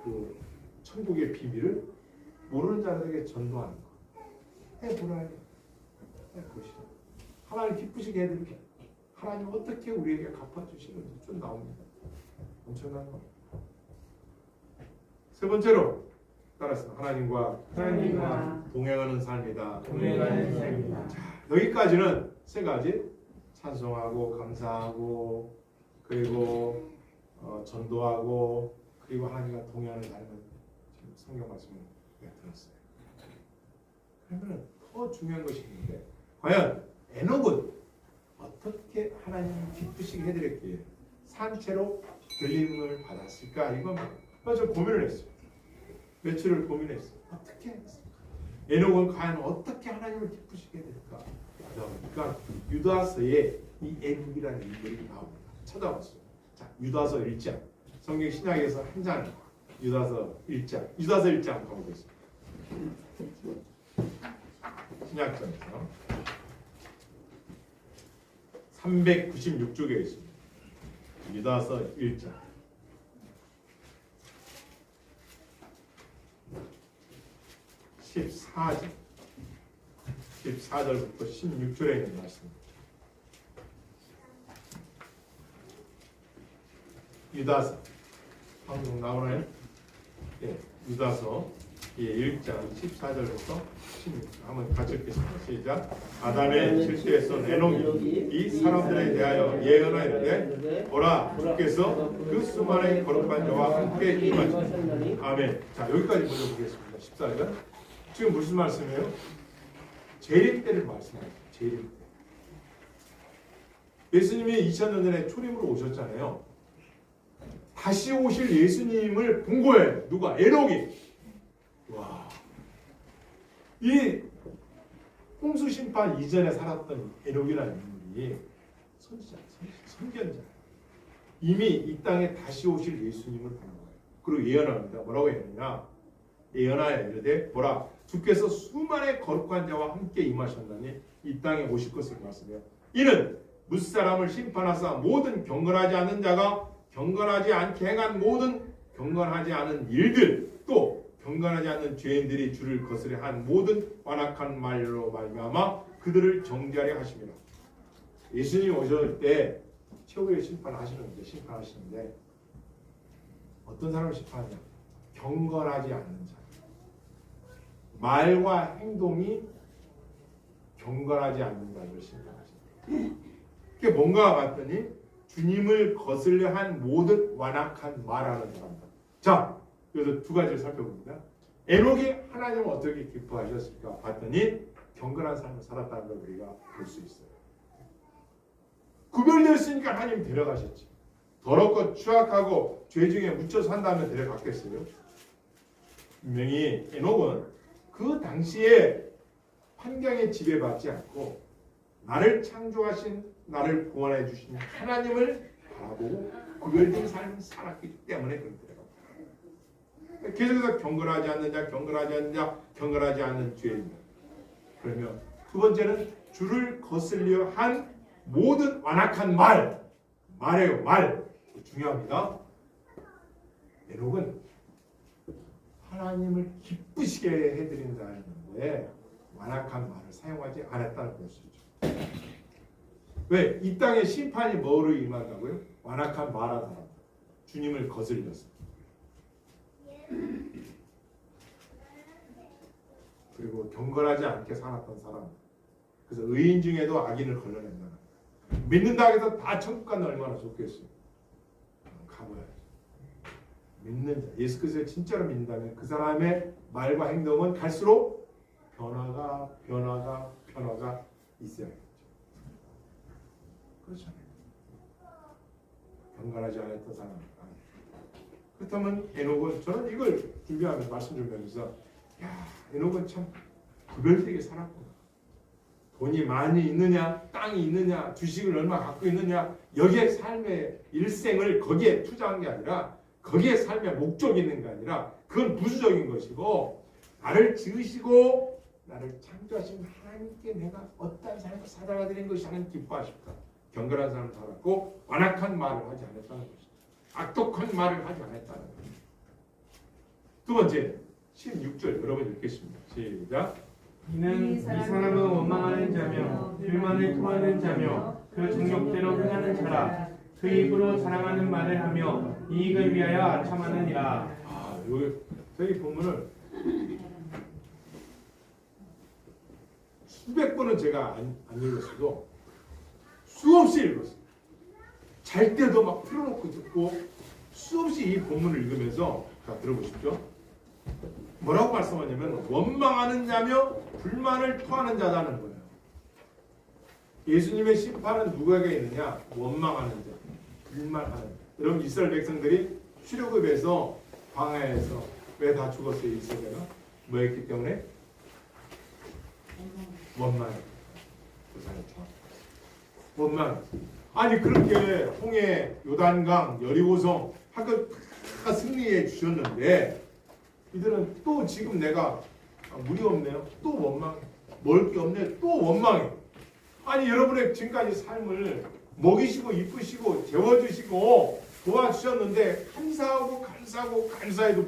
그 천국의 비밀을 모르는 자들에게 전도하는 거. 해보라요. 해보시죠. 하나님 기쁘시게 해드릴게요. 하나님 어떻게 우리에게 갚아주시는지 좀 나옵니다. 엄청난 겁니다. 세 번째로 따라서 하나님과 동행하는 삶이다. 자, 여기까지는 세 가지 찬송하고 감사하고 그리고 전도하고 그리고 하나님과 동행하는 삶은 지금 성경 말씀을 들었어요. 그러면 더 중요한 것이 있는데 과연 에녹은 어떻게 하나님 기쁘시게 해드렸기에 산채로 들림을 받았을까? 이건 좀 고민을 했어요. 며칠을 고민했어요. 어떻게 했을까? 에녹은 과연 어떻게 하나님을 기쁘시게 해드릴까? 그러니까 유다서에 이 에녹이라는 인물이 나옵니다. 찾아봤어요. 자, 유다서 1장. 성경 신약에서 한 장. 유다서 1장. 유다서 1장 가보겠습니다. 신약전에서 396쪽에 있습니다. 유다서 1장. 14절부터 16절에 있는 말씀입니다. 유다서 방송 나오나요? 예, 유다서 1장 14절부터 16절 한번 같이 읽겠습니다. 시작. 아담의 실대에서 에녹이 이 사람들에 대하여 예언하였는데 보라 주께서 그 수많은 거룩한 자와 함께 임하시니 아멘. 자, 여기까지 먼저 보겠습니다. 14절. 지금 무슨 말씀이에요? 재림 때를 말씀하세요. 재림 때. 예수님이 2000년 전에 초림으로 오셨잖아요. 다시 오실 예수님을 본 거예요. 누가? 에녹이. 와. 이 홍수 심판 이전에 살았던 에녹이라는 인물이 선견자. 이미 이 땅에 다시 오실 예수님을 본 거예요. 그리고 예언합니다. 뭐라고 예언하냐? 예언하여 이르되 보라 주께서 수많은 거룩한 자와 함께 임하셨나니 이 땅에 오실 것을 말씀해요. 이는 무사람을 심판하사 모든 경건하지 않은 자가 경건하지 않게 행한 모든 경건하지 않은 일들 또 경건하지 않는 죄인들이 주를 거스려 한 모든 완악한 말로 말미암아 그들을 정죄하려 하심이라. 예수님이 오실 때 최후의 심판하시는데 어떤 사람을 심판하냐? 경건하지 않는 자. 말과 행동이 경건하지 않는 자를 심판하신다. 그게 뭔가 봤더니 주님을 거슬려 한 모든 완악한 말하는 사람들. 자, 그래서 두 가지를 살펴봅니다. 에녹이 하나님을 어떻게 기뻐하셨을까 봤더니 경건한 삶을 살았다는 걸 우리가 볼 수 있어요. 구별되었으니까 하나님 데려가셨지. 더럽고 추악하고 죄 중에 묻혀 산다면 데려갔겠어요? 분명히 에녹은 그 당시에 환경에 지배받지 않고 나를 창조하신 나를 구원해 주신 하나님을 바라보고 구별된 삶을 살았기 때문에 그렇게 데려갑니다. 계속해서 경건하지 않는 자, 경건하지 않는 자, 경건하지 않는 죄입니다. 그러면 두 번째는 주를 거슬려 한 모든 완악한 말이에요. 말 중요합니다. 에녹은 하나님을 기쁘시게 해드린 자였는데 완악한 말을 사용하지 않았다는 것이죠. 왜? 이 땅에 심판이 뭐로 임한다고요? 완악한 말한 사람, 주님을 거슬려서. 그리고 경건하지 않게 살았던 사람. 그래서 의인 중에도 악인을 걸러낸다. 믿는다 해서 다 천국 가는 얼마나 좋겠어요. 가봐야죠. 믿는 자, 예수 그리스도를 진짜로 믿는다면 그 사람의 말과 행동은 갈수록 변화가 있어야겠죠. 그렇잖아요. 경건하지 않았던 사람. 그렇다면 에녹은 저는 이걸 준비하면서 말씀 준비하면서 야, 에녹은 참 구별되게 살았구나. 돈이 많이 있느냐, 땅이 있느냐, 주식을 얼마 갖고 있느냐, 여기에 삶의 일생을 거기에 투자한 게 아니라 거기에 삶의 목적이 있는 게 아니라 그건 부수적인 것이고 나를 지으시고 나를 창조하신 하나님께 내가 어떤 삶을 살아가 드린 것이 하나님 기뻐하십니다. 경건한 삶을 살았고 완악한 말을 하지 않았다는 것이다. 악독한 말을 하지 않았다는 것이다. 두 번째 16절 여러분 읽겠습니다. 시작. 이는 이 사람은 원망하는 자며 불만을 토하는 자며 그 정욕대로 행하는 자라. 그 입으로 자랑하는 말을 하며 이익을 위하여 아첨하느니라. 여기 본문을 수백 번은 제가 안 읽었어도 수없이 읽었어요. 잘 때도 막 풀어놓고 듣고 수없이 이 본문을 읽으면서 자 들어보십시오. 뭐라고 말씀하냐면 원망하는 자며 불만을 토하는 자라는 거예요. 예수님의 심판은 누구에게 있느냐? 원망하는 자, 불만하는 자. 여러분 이스라엘 백성들이 출애굽에서 광야에서 왜 다 죽었어요? 이스라엘가 뭐 했기 때문에? 원망했어요. 원망. 아니 그렇게 홍해, 요단강, 여리고성 다 승리해 주셨는데 이들은 또 지금 내가 물이 없네요. 또 원망해. 먹을 게 없네. 또 원망해. 아니 여러분의 지금까지 삶을 먹이시고 이쁘시고 재워주시고 도와주셨는데 감사하고 감사해도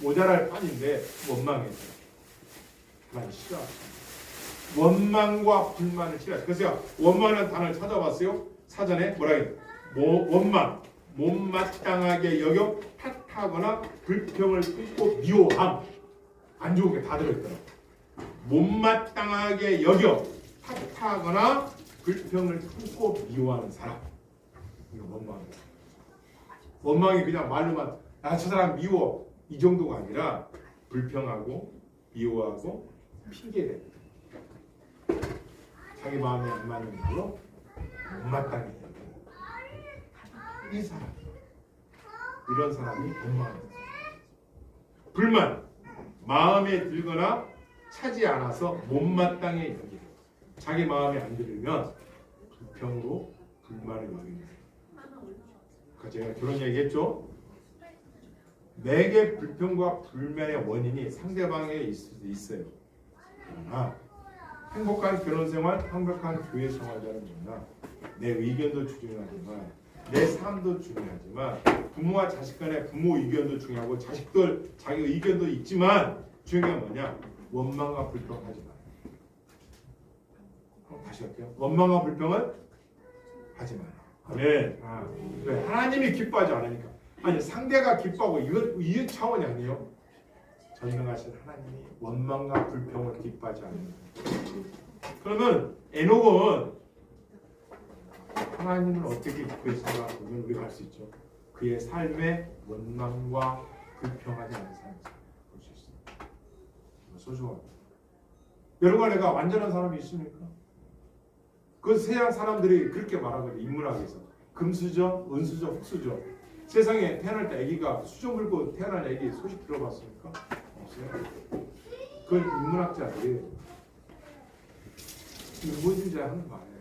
모자랄 판인데 원망했어요. 하나님 싫어하십니다. 원망과 불만을 싫어하세요. 그래서 원망이라는 단어를 찾아봤어요. 사전에 뭐라 해요? 원망, 못마땅하게 여겨 탓하거나 불평을 품고 미워함. 안 좋은 게 다 들어있더라고요. 못마땅하게 여겨 탓하거나 불평을 품고 미워하는 사람. 이거 원망이에요. 원망이 그냥 말로만 저 사람 미워 이 정도가 아니라 불평하고 미워하고 핑계대요. 자기 마음에 안 맞는 걸로 못마땅해. 이 사람, 이런 사람이 원망합니다. 불만, 마음에 들거나 차지 않아서 못마땅해 여기고 자기 마음에 안 들으면 불평으로 불만을 여깁니다. 제가 그런 얘기했죠. 내게 불평과 불만의 원인이 상대방에 있을 수도 있어요. 그러나 행복한 결혼생활, 행복한 교회 생활자는 뭐냐? 내 의견도 중요하지만 내 삶도 중요하지만 부모와 자식 간의 부모 의견도 중요하고 자식들 자기 의견도 있지만 중요한 건 뭐냐? 원망과 불평하지 마요. 다시 할게요. 원망과 불평은 하지 마요. 아멘. 왜? 하나님이 기뻐하지 않으니까. 아니 상대가 기뻐하고 이건 차원이 아니에요. 전능하신 하나님이 원망과 불평을 기뻐하지 않는다. 그러면 에녹은 하나님을 어떻게 기뻐했을까 보면 우리가 알 수 있죠. 그의 삶에 원망과 불평하지 않는 삶을 볼 수 있습니다. 소중합니다. 여러분 내가 완전한 사람이 있습니까? 그 세상 사람들이 그렇게 말하거든요. 인문학에서 금수저, 은수저, 흙수저. 세상에 태어날 때 아기가 수저 물고 태어난 아기 소식 들어봤습니까? 없어요. 그건 인문학자들이 인본주의자 하는 말이에요.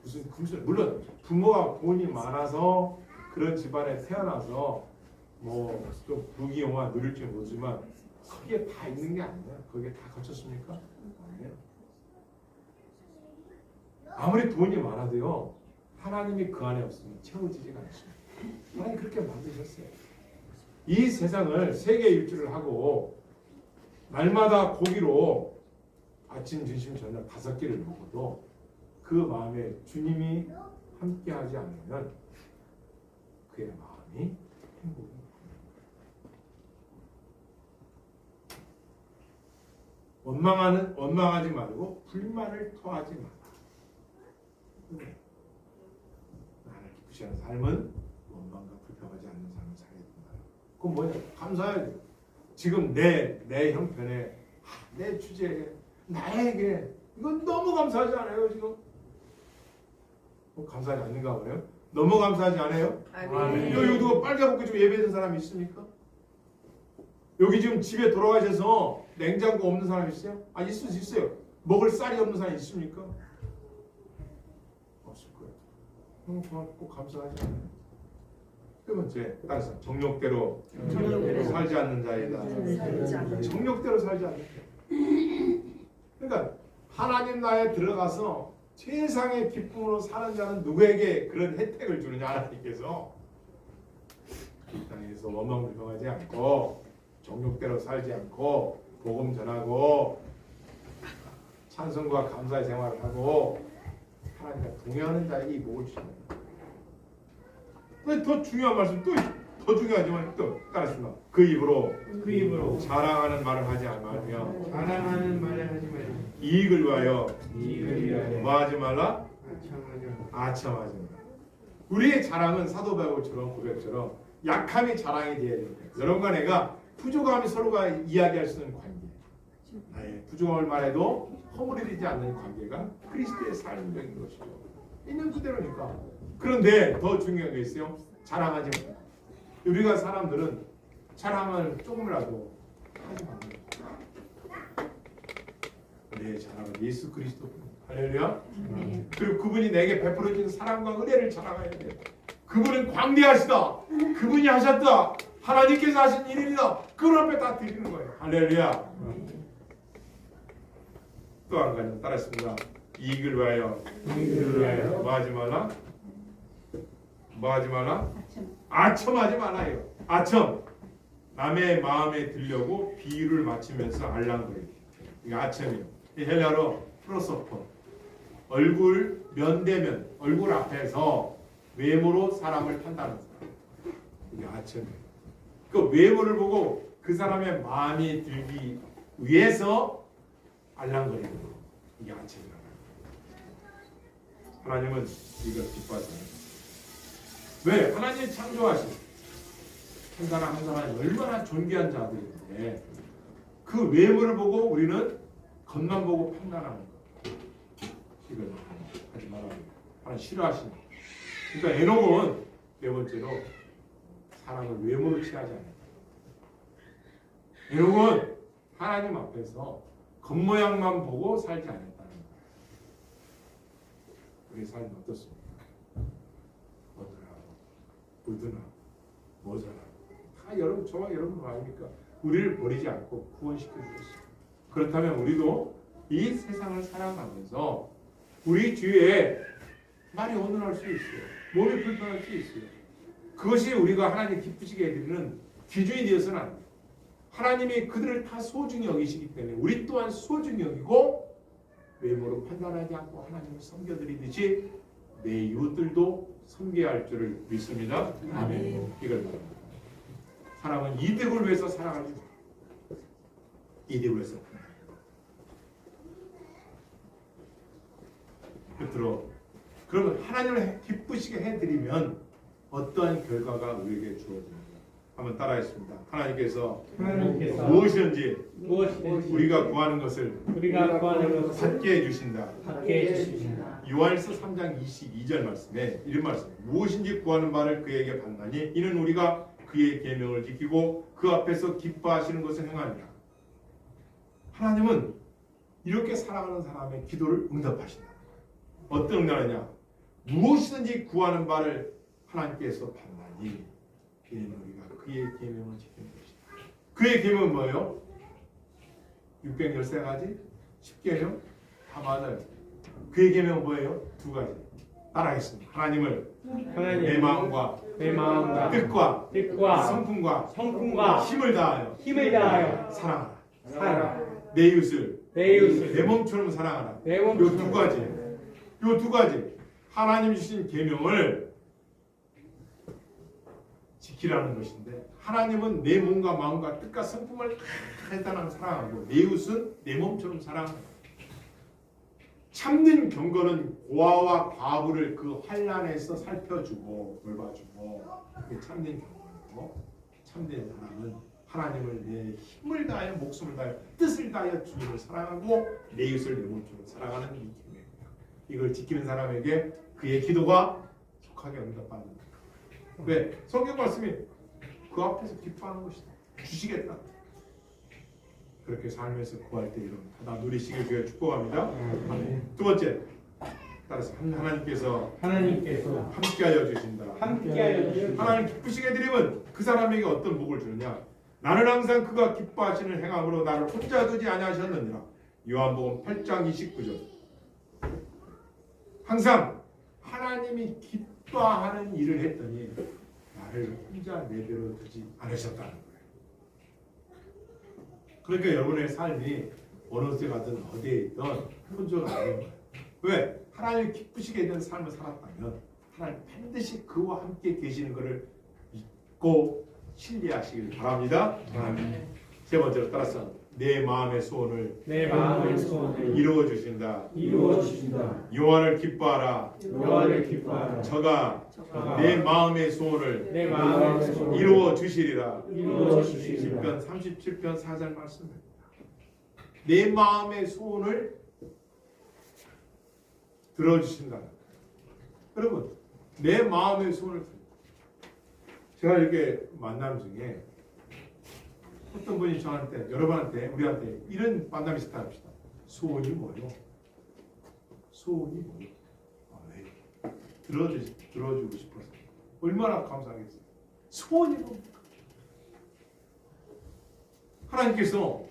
무슨 금수저. 물론 부모가 돈이 많아서 그런 집안에 태어나서 뭐 좀 부귀영화 누릴지 모르지만 거기에 다 있는 게 아니야. 거기에 다 갖췄습니까? 아니에요. 아무리 돈이 많아도요 하나님이 그 안에 없으면 채워지지가 않습니다. 하나님 그렇게 만드셨어요. 이 세상을 세계 일주를 하고 날마다 고기로 아침, 점심, 저녁 5끼를 먹어도 그 마음에 주님이 함께하지 않으면 그의 마음이 행복이 원망하지 말고 불만을 토하지 마라. 나를 기쁘시 하는 삶은 원망과 불평하지 않는 삶을 살게 된다. 그건 뭐냐? 감사해야 돼. 지금 내 형편에 내 주제에 나에게 이건 너무 감사하지 않아요 지금? 감사하지 않는가 보네요. 너무 감사하지 않아요? 아멘. 여기 누가 빨개벗고 좀 예배드는 사람이 있습니까? 여기 지금 집에 돌아가셔서 냉장고 없는 사람 있어요? 아 있을 수 있어요. 먹을 쌀이 없는 사람 있습니까? 없을 거예요. 그럼 꼭 감사하지 않아요. 세 번째, 따라서 정욕대로 살지 않는 자이다. 정욕대로 살지 않는 자. 그러니까 하나님 나라에 들어가서 세상의 기쁨으로 사는 자는 누구에게 그런 혜택을 주느냐? 하나님께서 이 땅에서 원망불평하지 않고 정욕대로 살지 않고 복음 전하고 찬송과 감사의 생활을 하고 하나님과 동의하는 자에게 이 복을 주십니다. 더 중요한 말씀 더 중요하지만 또 따라합니다. 그 입으로 자랑하는 말을 하지 말며 자랑하는 말을 하지 말라. 이익을 위하여 뭐 하지 말라? 아첨하지 말라. 우리의 자랑은 사도 바울처럼 고백처럼 약함이 자랑이 되어야 됩니다. 여러분과 내가 부족함이 서로가 이야기할 수 있는 관계. 나의 부정함을 말해도 허물어지지 않는 관계가 그리스도의 삶적인 것이죠. 있는 그대로니까. 그런데 더 중요한 게 있어요. 자랑하지 마. 우리가 사람들은 자랑을 조금이라도 하지 맙니다. 내 자랑은 예수 그리스도. 할렐루야. 그리고 그분이 내게 베풀어준 사랑과 은혜를 자랑해야 돼요. 그분은 광대하시다. 그분이 하셨다. 하나님께서 하신 일이다. 그걸 앞에 다 드리는 거예요. 할렐루야. 또 한 가지 따라했습니다. 이익을 위하여 뭐 하지 말라? 뭐 하지 말라? 아첨하지 말아요. 아첨. 남의 마음에 들려고 비유를 맞추면서 알랑거리기. 이게 아첨이에요. 이 헬라로 프로소폰. 얼굴 면대면 얼굴 앞에서 외모로 사람을 판단하는 사람. 이게 아첨이에요. 그 외모를 보고 그 사람의 마음이 들기 위해서 알랑거리는 거. 이게 아첨이라고. 하나님은 이걸 기뻐하시는. 왜? 하나님이 창조하신 한 사람 한 사람이 얼마나 존귀한 자들인데 그 외모를 보고 우리는 겉만 보고 판단하는 거. 이걸 하지 말아야 돼. 하나님 싫어하시는 거. 그러니까 에녹은 네 번째로 사람을 외모로 취하지 않는다. 에녹은 하나님 앞에서 겉모양만 보고 살지 않았다는 거예요. 우리 삶이 어떻습니까? 어떠나, 부드나, 모자라. 다 여러분, 저와 여러분 아닙니까? 우리를 버리지 않고 구원시켜 주셨어요. 그렇다면 우리도 이 세상을 살아가면서 우리 뒤에 말이 어눌할 수 있어요. 몸이 불편할 수 있어요. 그것이 우리가 하나님 기쁘시게 해드리는 기준이 되어서는 안 돼요. 하나님이 그들을 다 소중히 여기시기 때문에 우리 또한 소중히 여기고 외모로 판단하지 않고 하나님을 섬겨드리듯이 내 이웃들도 섬겨야 할 줄을 믿습니다. 아멘. 이걸 말합니다. 사람은 이득을 위해서 살아가지 이득을 위해서. 끝으로 그러면 하나님을 기쁘시게 해드리면 어떠한 결과가 우리에게 주어집니까? 한번 따라하겠습니다. 하나님께서 무엇이든지 우리가 구하는 것을 받게 해주신다. 요한일서 3장 22절 말씀에 이런 말씀. 무엇인지 구하는 바를 그에게 받나니 이는 우리가 그의 계명을 지키고 그 앞에서 기뻐하시는 것을 행하니라. 하나님은 이렇게 살아가는 사람의 기도를 응답하신다. 어떤 응답이냐? 무엇이든지 구하는 바를 하나님께서 받나니 이는 우리가 그의 계명을 지키는 것이다. 그의 계명은 뭐예요? 613가지? 10계명? 다 맞아요. 그의 계명은 뭐예요? 두 가지. 따라하겠습니다. 하나님을 내 마음과 뜻과 성품과 힘을 다하여 사랑하라. 내 이웃을 내 몸처럼 사랑하라. 요 두 가지 하나님 주신 계명을 지키라는 것인데 하나님은 내 몸과 마음과 뜻과 성품을 다 사랑하고 내 이웃은 내 몸처럼 사랑하라. 참된 경건은 고아와 과부를 그 환난에서 살펴주고 돌봐주고 그게 참된 경건이고 참된 사랑은 하나님을 내 힘을 다하여 목숨을 다하여 뜻을 다하여 주님을 사랑하고 내 이웃을 내 몸처럼 사랑하는 이 계명입니다. 이걸 지키는 사람에게 그의 기도가 속하게 응답받는다. 왜? 성경 말씀이 그 앞에서 기뻐하는 것이다. 주시겠다. 그렇게 삶에서 구할 때 이런 다 누리시길 주여 축복합니다. 두 번째, 따라서 하나님께서 함께하여 주신다. 하나님 기쁘시게 드리면 그 사람에게 어떤 복을 주느냐? 나는 항상 그가 기뻐하시는 행함으로 나를 혼자 두지 아니하셨느니라. 요한복음 8장 29절. 항상 하나님이 기뻐하는 일을 했더니 나를 혼자 내버려 두지 않으셨다는 거예요. 그러니까 여러분의 삶이 어느 때 가든 어디에 있든 혼자가 아닌 거예요. 왜? 하나님이 기쁘시게 된 삶을 살았다면 하나님 반드시 그와 함께 계시는 것을 믿고 신뢰하시길 바랍니다. 아멘. 세 번째로 따라서 내 마음의 소원을 이루어 주신다. 요한을 기뻐하라. 저가 내 마음의 소원을 이루어 주시리라. 시편 37편 4절 말씀입니다. 내 마음의 소원을 들어주신다. 여러분, 내 마음의 소원을 제가 이렇게 만남 중에 어떤 분이 저한테, 여러분한테, 우리한테 이런 만남이 있었다 합시다. 소원이 뭐요? 소원이 뭐요? 왜? 들어주고 싶어서. 얼마나 감사하겠어요. 소원이 뭡니까? 하나님께서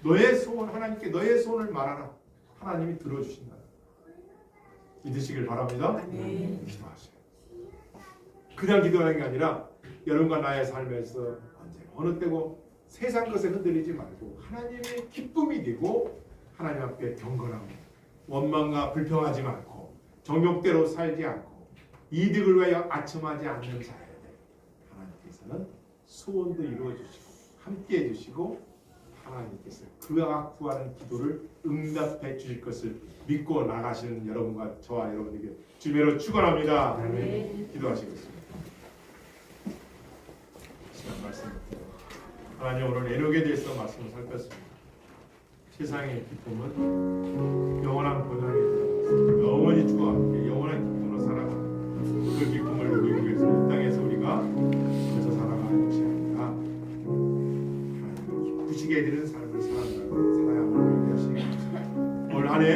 너의 소원, 하나님께 너의 소원을 말하라. 하나님이 들어주신다. 믿으시길 바랍니다. 기도하세요. 그냥 기도하는 게 아니라 여러분과 나의 삶에서 언제나 어느 때고 세상 것에 흔들리지 말고 하나님의 기쁨이 되고 하나님 앞에 경건하고 원망과 불평하지 않고 정욕대로 살지 않고 이득을 위하여 아첨하지 않는 자예요. 하나님께서는 소원도 이루어주시고 함께해 주시고 하나님께서 그가 구하는 기도를 응답해 주실 것을 믿고 나가시는 여러분과 저와 여러분에게 주님으로 축원합니다. 기도하시겠습니다. 시간 말씀드립니다. 하나님, 오늘 에녹에 대해서 말씀을 살폈습니다. 세상의 기쁨은 영원한 보장에 들어가서 영원히 주와 함께 영원한 기쁨으로 살아가는 그 기쁨을 누리기 위해서 이 땅에서 우리가 그래서 살아가는 것이 아니라 하나님 기쁘시게 해드리는 삶을 살아야만 하시기 바랍니다. 올 한 해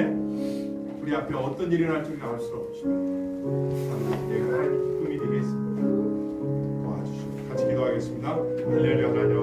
우리 앞에 어떤 일이 날지 알 수 없지만 내가 하나님 기쁨이 되겠습니다. 도와주시고 같이 기도하겠습니다. 할렐루야. 하나님